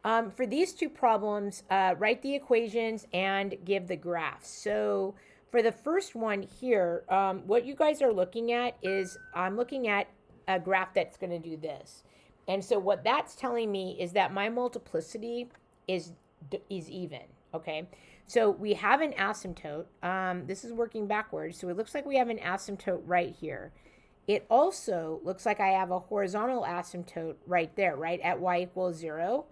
For these two problems, write the equations and give the graphs. So for the first one here, what you guys are looking at is, I'm looking at a graph that's going to do this. And so what that's telling me is that my multiplicity is even, okay? So we have an asymptote. This is working backwards, so it looks like we have an asymptote right here. It also looks like I have a horizontal asymptote right there, right, at y = 0,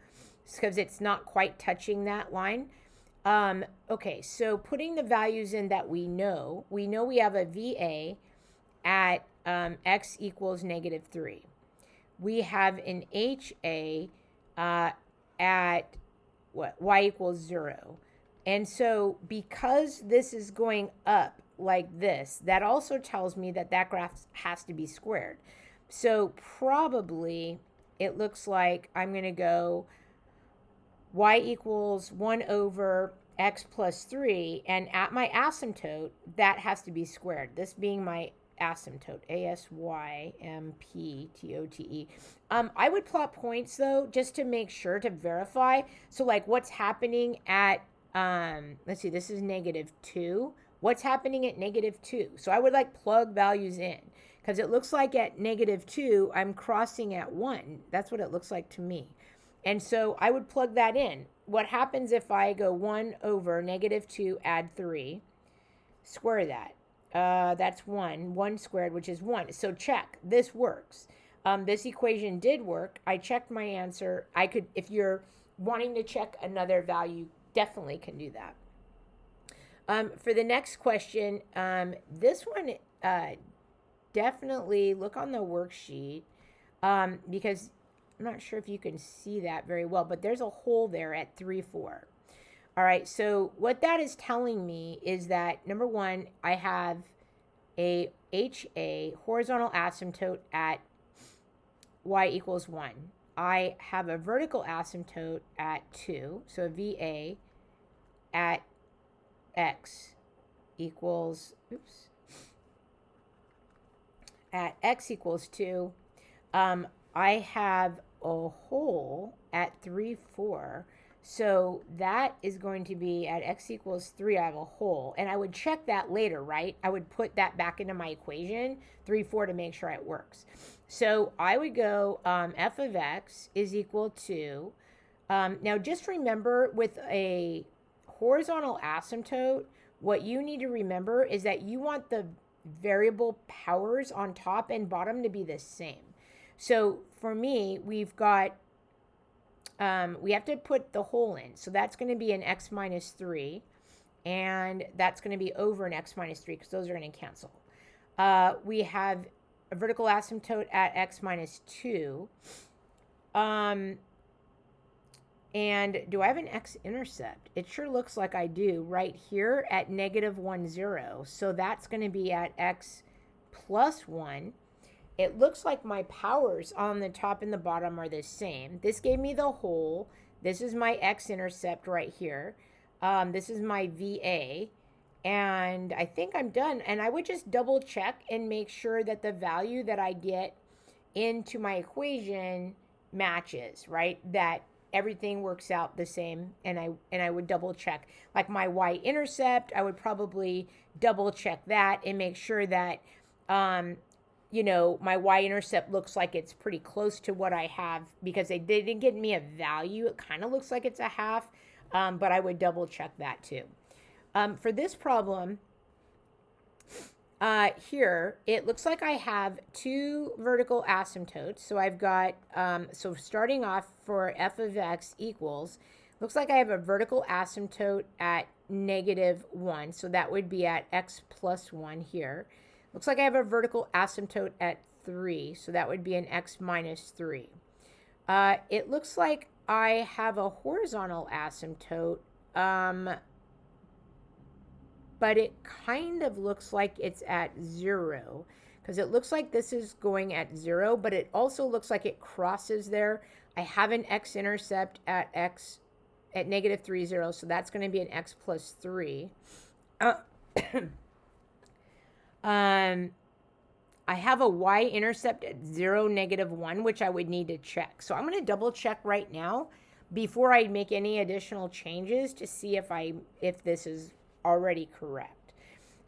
because it's not quite touching that line. Okay, so putting the values in that we know we have a VA at x = -3. We have an HA at what, y = 0. And so because this is going up like this, that also tells me that that graph has to be squared. So probably it looks like I'm going to go y = 1 over x plus 3, and at my asymptote, that has to be squared. This being my asymptote, ASYMPTOTE. I would plot points though, just to make sure, to verify. So like what's happening at, let's see, this is -2. What's happening at -2? So I would like plug values in, because it looks like at -2, I'm crossing at 1. That's what it looks like to me. And so I would plug that in. What happens if I go 1 over -2, add 3, square that? That's 1 squared, which is 1. So check, this works. This equation did work. I checked my answer. I could, if you're wanting to check another value, definitely can do that. For the next question, this one, definitely look on the worksheet, because I'm not sure if you can see that very well, but there's a hole there at 3, 4. All right, so what that is telling me is that, number one, I have a HA, horizontal asymptote, at y = 1. I have a vertical asymptote at 2, so VA at x equals, at x = 2. I have a hole at 3, 4. So that is going to be at x = 3, I have a hole. And I would check that later, right? I would put that back into my equation, 3, 4, to make sure it works. So I would go f of x is equal to, now just remember, with a horizontal asymptote, what you need to remember is that you want the variable powers on top and bottom to be the same. So for me, we've got, we have to put the hole in. So that's going to be an x - 3, and that's going to be over an x - 3, because those are going to cancel. We have a vertical asymptote at x - 2. And do I have an x-intercept? It sure looks like I do right here at -1, 0. So that's going to be at x + 1. It looks like my powers on the top and the bottom are the same. This gave me the hole. This is my x-intercept right here. This is my VA. And I think I'm done. And I would just double check and make sure that the value that I get into my equation matches, right? That everything works out the same. And I would double check. Like my y-intercept, I would probably double check that and make sure that, you know, my y-intercept looks like it's pretty close to what I have, because they didn't give me a value. It kind of looks like it's a half, but I would double check that too. For this problem, here, it looks like I have two vertical asymptotes. So I've got, so starting off for f of x equals, looks like I have a vertical asymptote at -1. So that would be at x plus 1 here. Looks like I have a vertical asymptote at 3. So that would be an x minus 3. It looks like I have a horizontal asymptote, but it kind of looks like it's at 0, because it looks like this is going at 0, but it also looks like it crosses there. I have an x-intercept at x at -3, 0, so that's going to be an x plus 3. I have a y-intercept at 0, -1, which I would need to check. So I'm going to double check right now before I make any additional changes to see if this is already correct.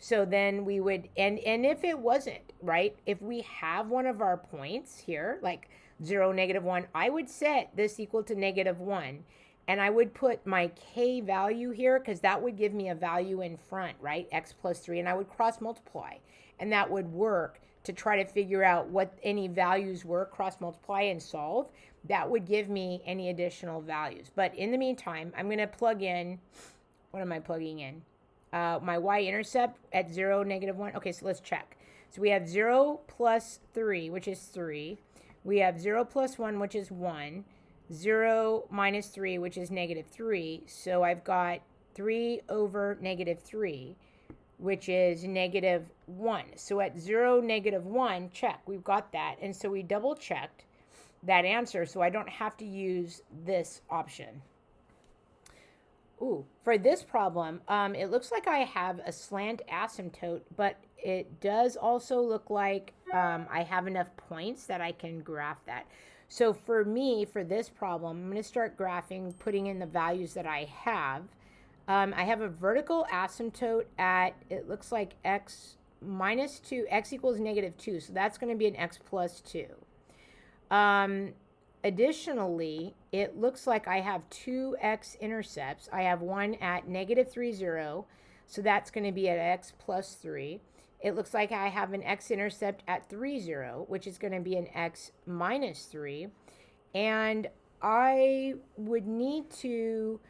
So then we would, and if it wasn't, right, if we have one of our points here, like 0, -1, I would set this equal to -1, and I would put my k value here, because that would give me a value in front, right, x plus 3, and I would cross multiply, and that would work to try to figure out what any values were, cross multiply and solve. That would give me any additional values. But in the meantime, I'm going to plug in, what am I plugging in? My y-intercept at 0, -1. Okay, so let's check. So we have 0 plus 3, which is 3. We have 0 plus 1, which is 1. 0 minus 3, which is -3. So I've got 3 over -3, which is -1. So at 0, -1, check. We've got that. And so we double checked that answer, so I don't have to use this option. Ooh, for this problem, it looks like I have a slant asymptote, but it does also look like I have enough points that I can graph that. So for me, for this problem, I'm going to start graphing, putting in the values that I have. I have a vertical asymptote at, it looks like x minus 2, x equals -2, so that's going to be an x plus 2. Additionally, it looks like I have two x-intercepts. I have one at -3, 0, so that's going to be at x plus 3. It looks like I have an x-intercept at 3, 0, which is going to be an x minus 3. And I would need to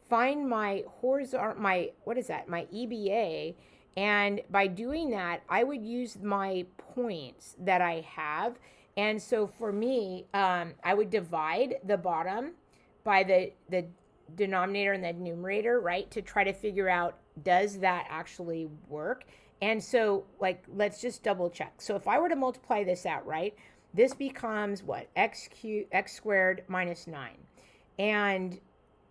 find my horizontal, my EBA, and by doing that, I would use my points that I have. And so for me, I would divide the bottom by the denominator and the numerator, right, to try to figure out, does that actually work? And so, like, let's just double check. So if I were to multiply this out, right, this becomes what? X squared minus 9. And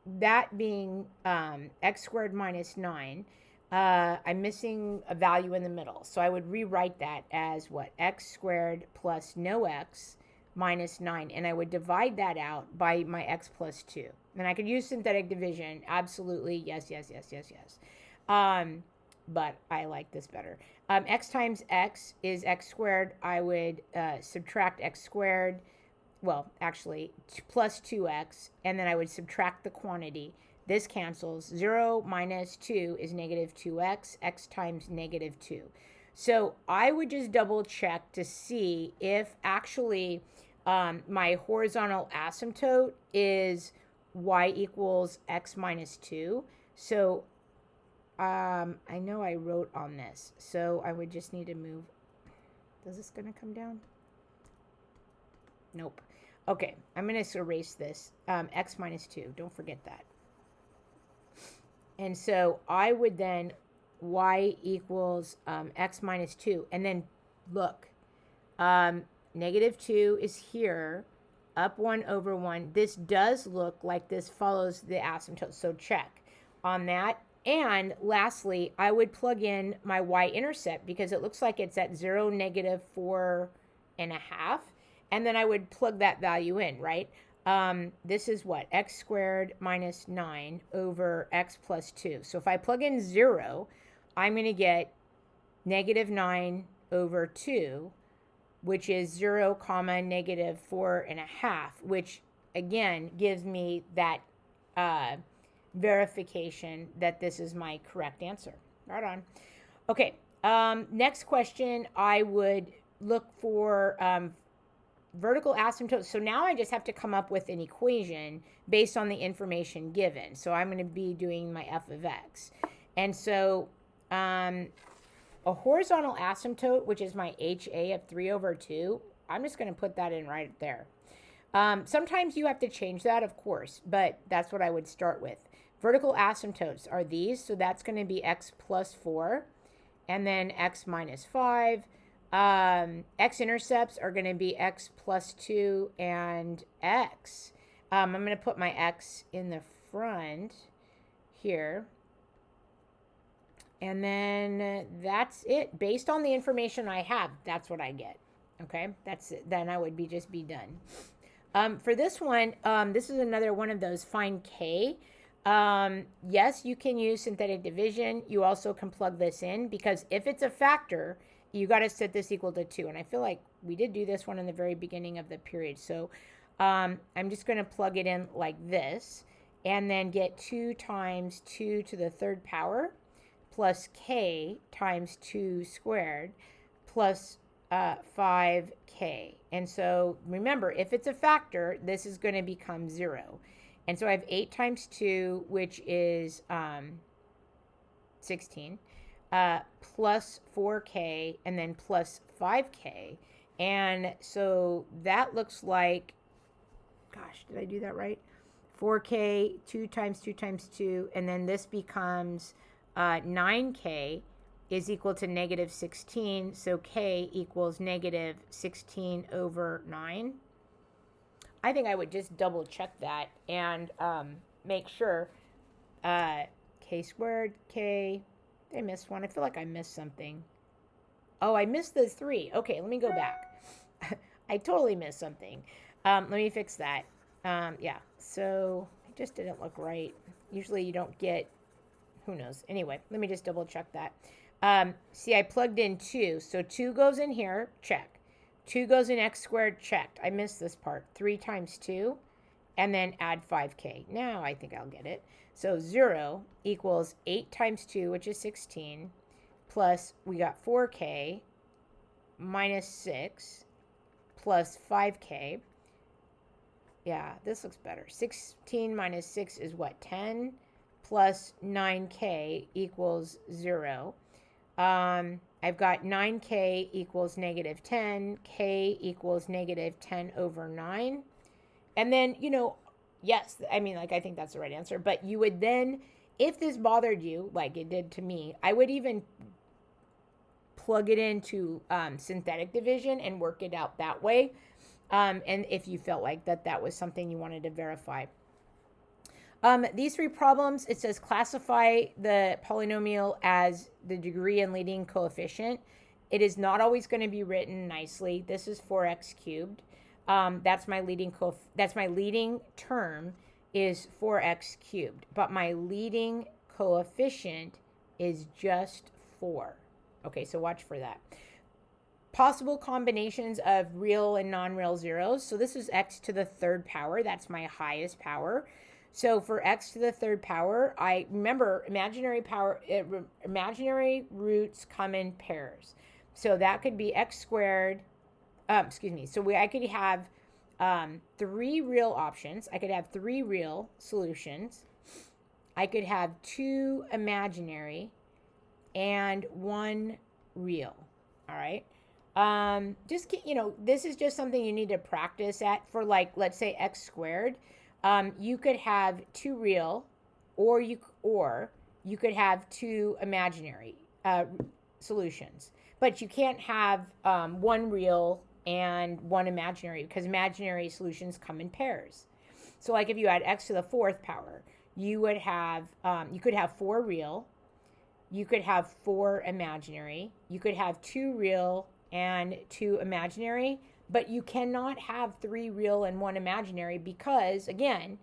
that being x squared minus 9, I'm missing a value in the middle. So I would rewrite that as what? X squared plus no x minus 9. And I would divide that out by my x plus 2. And I could use synthetic division. Absolutely. Yes, yes, yes, yes, yes. But I like this better. X times x is x squared. I would subtract x squared. Well, actually, plus 2x. And then I would subtract the quantity. This cancels. 0 minus 2 is -2x. X times -2. So I would just double check to see if actually my horizontal asymptote is y equals x minus 2. So I know I wrote on this. So I would just need to move. Is this going to come down? Nope. Okay, I'm going to erase this. X minus 2. Don't forget that. And so I would then y equals x minus 2. And then look, -2 is here, up 1 over 1. This does look like this follows the asymptote. So check on that. And lastly, I would plug in my y-intercept because it looks like it's at 0, -4.5. And then I would plug that value in, right? This is what? X squared minus 9 over x plus 2. So if I plug in 0, I'm going to get -9 over 2, which is 0, -4.5, which again gives me that verification that this is my correct answer. Right on. Okay. Next question, I would look for vertical asymptotes. So now I just have to come up with an equation based on the information given. So I'm going to be doing my f of x. And so a horizontal asymptote, which is my HA of 3 over 2, I'm just going to put that in right there. Sometimes you have to change that, of course, but that's what I would start with. Vertical asymptotes are these. So that's going to be x plus 4 and then x minus 5. X-intercepts are going to be x plus 2 and x. I'm going to put my x in the front here. And then that's it. Based on the information I have, that's what I get. Okay, that's it. Then I would just be done. For this one, this is another one of those find k. Yes, you can use synthetic division. You also can plug this in because if it's a factor, you got to set this equal to 2. And I feel like we did do this one in the very beginning of the period. So I'm just going to plug it in like this and then get 2 times 2 to the 3rd power plus k times 2 squared plus 5k. And so remember, if it's a factor, this is going to become 0. And so I have 8 times 2, which is 16. Plus 4k and then plus 5k. And so that looks like, gosh, did I do that right? 4k, 2 times 2 times 2, and then this becomes 9k is equal to negative 16. So k equals negative 16 over 9. I think I would just double check that and make sure k squared, k, I missed one. I feel like I missed something. Oh, I missed the 3. Okay, let me go back. I totally missed something. Let me fix that. Yeah, so it just didn't look right. Usually you don't get, who knows. Anyway, let me just double check that. See, I plugged in 2. So 2 goes in here, check. 2 goes in x squared, checked. I missed this part. 3 times 2, and then add 5k. Now I think I'll get it. So 0 equals 8 times 2, which is 16, plus we got 4k minus 6 plus 5k. Yeah, this looks better. 16 minus 6 is what? 10 plus 9k equals 0. I've got 9k equals negative 10, k equals negative 10 over 9. And then, you know, yes, I mean, like, I think that's the right answer. But you would then, if this bothered you, like it did to me, I would even plug it into synthetic division and work it out that way. And if you felt like that was something you wanted to verify. These 3 problems, it says classify the polynomial as the degree and leading coefficient. It is not always going to be written nicely. This is 4x cubed. That's my leading term is 4x cubed, but my leading coefficient is just 4. Okay, so watch for that. Possible combinations of real and non-real zeros. So this is x to the 3rd power. That's my highest power. So for x to the 3rd power, I remember imaginary roots come in pairs. So that could be x squared. So I could have 3 real options. I could have 3 real solutions. I could have 2 imaginary and 1 real. All right. Just, you know, this is just something you need to practice at for, like, let's say x squared. You could have 2 real, or you could have 2 imaginary solutions. But you can't have 1 real and 1 imaginary, because imaginary solutions come in pairs. So like if you had x to the 4th power, you would have, you could have 4 real, you could have 4 imaginary, you could have 2 real and 2 imaginary, but you cannot have 3 real and 1 imaginary because, again,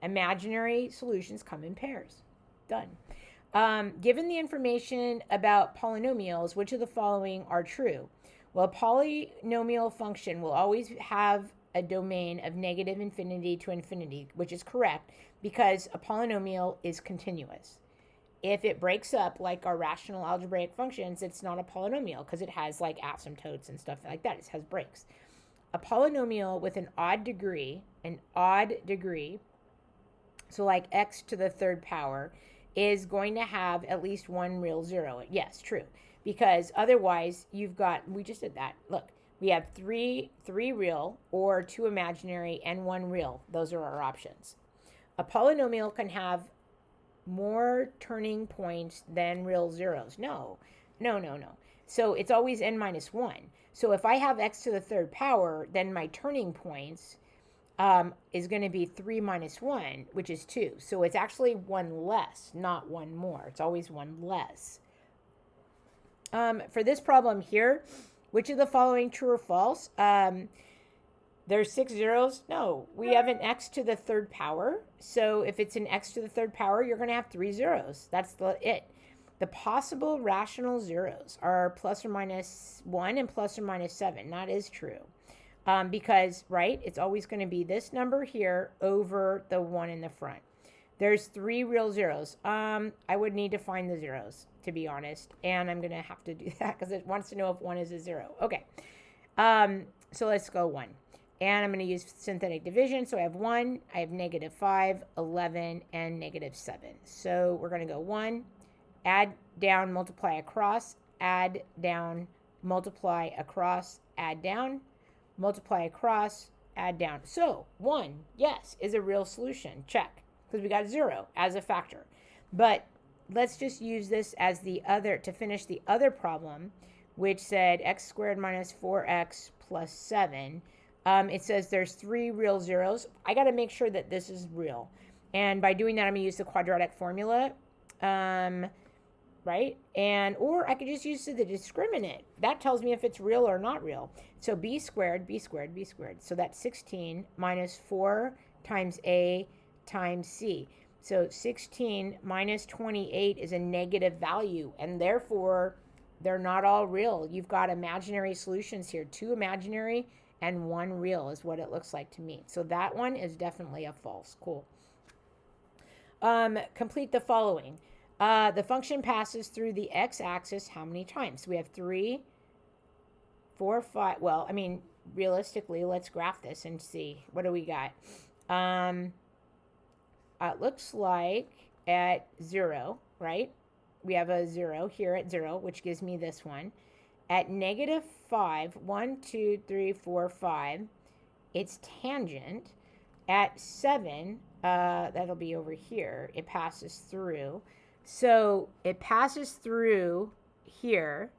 imaginary solutions come in pairs. Done. Given the information about polynomials, which of the following are true? Well, a polynomial function will always have a domain of negative infinity to infinity, which is correct because a polynomial is continuous. if it breaks up like our rational algebraic functions, it's not a polynomial because it has like asymptotes and stuff like that. It has breaks. A polynomial with an odd degree, so like x to the third power, is going to have at least one real zero. Yes, true. Because otherwise you've got, we just did that. Look, we have three real or 2 imaginary and 1 real. Those are our options. A polynomial can have more turning points than real zeros. No. So it's always n minus 1. So if I have x to the third power, then my turning points is going to be 3 minus 1, which is 2. So it's actually 1 less, not 1 more. It's always 1 less. For this problem here, which of the following true or false? There's 6 zeros. No, we have an x to the third power. So if it's an x to the third power, you're going to have 3 zeros. That's it. The possible rational zeros are plus or minus 1 and plus or minus 7. That is true. Because, right, it's always going to be this number here over the 1 in the front. There's 3 real zeros. I would need to find the zeros, to be honest. And I'm going to have to do that because it wants to know if 1 is a 0. Okay. So let's go 1. And I'm going to use synthetic division. So I have 1, I have negative 5, 11, and negative 7. So we're going to go 1, add, down, multiply across, add, down, multiply across, add, down, multiply across, add, down. So 1, yes, is a real solution. Check. Because we got 0 as a factor. But let's just use this as the other, to finish the other problem, which said x squared minus 4x plus 7. It says there's 3 real zeros. I got to make sure that this is real. And by doing that, I'm going to use the quadratic formula, right? Or I could just use the discriminant. That tells me if it's real or not real. So b squared. So that's 16 minus 4 times a times c. So 16 minus 28 is a negative value, and therefore they're not all real. You've got imaginary solutions here. 2 imaginary and 1 real is what it looks like to me. So that one is definitely a false. Cool. Complete the following. The function passes through the x-axis how many times? So we have 3, 4, 5. Well, I mean, realistically, let's graph this and see. What do we got? It looks like at 0, right? We have a 0 here at 0, which gives me this one. At negative 5, 1, 2, 3, 4, 5, it's tangent. At 7, that'll be over here. It passes through. So it passes through here.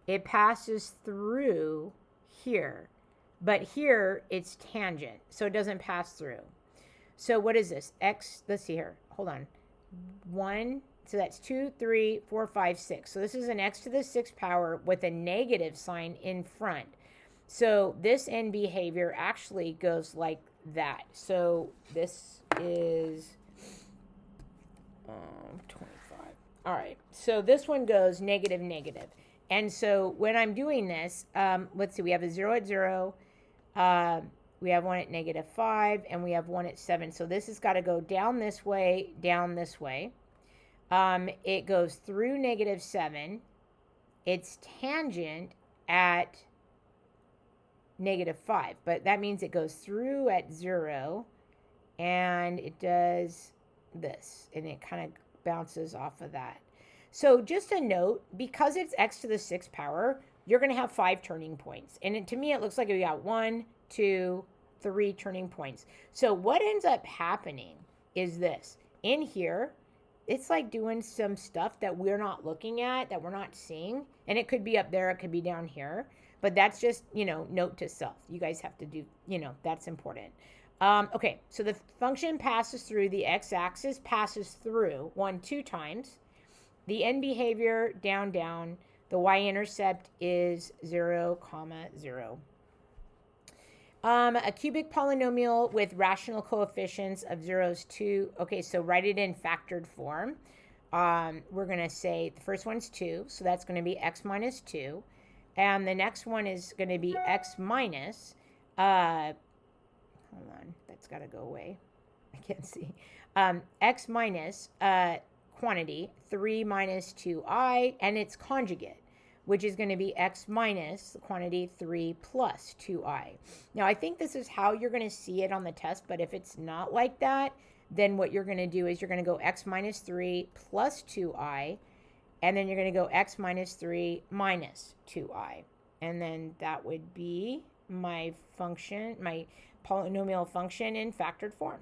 It passes through here. But here, it's tangent. So it doesn't pass through. So what is this? X, let's see here. Hold on. 1, so that's 2, 3, 4, 5, 6. So this is an x to the 6th power with a negative sign in front. So this end behavior actually goes like that. So this is 25. All right. So this one goes negative, negative. And so when I'm doing this, let's see, we have a 0 at 0. We have 1 at negative 5, and we have 1 at 7. So this has got to go down this way, down this way. It goes through negative 7. It's tangent at negative 5. But that means it goes through at 0, and it does this. And it kind of bounces off of that. So just a note, because it's x to the 6th power, you're going to have 5 turning points. And to me, it looks like we got 1, 2, 3 turning points. So what ends up happening is this. In here, it's like doing some stuff that we're not looking at, that we're not seeing. And it could be up there, it could be down here. But that's just, note to self. You guys have to do, that's important. Okay, so the function passes through the x-axis, passes through 1, 2 times. The end behavior, down, down. The y-intercept is 0, 0. A cubic polynomial with rational coefficients of 0s 2. Okay, so write it in factored form. We're going to say the first one's 2, so that's going to be x minus 2. And the next one is going to be x minus, hold on, that's got to go away. I can't see. X minus quantity, 3 minus 2i, and its conjugate, which is going to be x minus the quantity 3 plus 2i. Now, I think this is how you're going to see it on the test, but if it's not like that, then what you're going to do is you're going to go x minus 3 plus 2i, and then you're going to go x minus 3 minus 2i. And then that would be my function, my polynomial function in factored form.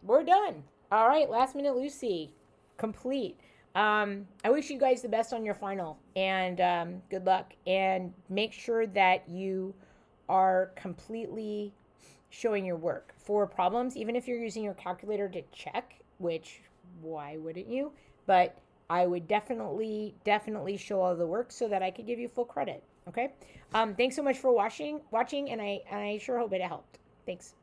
We're done. All right, last minute Lucy, complete. I wish you guys the best on your final, and good luck. And make sure that you are completely showing your work for problems, even if you're using your calculator to check, which why wouldn't you? But I would definitely show all the work so that I could give you full credit. Okay. Thanks so much for watching, and I sure hope it helped. Thanks.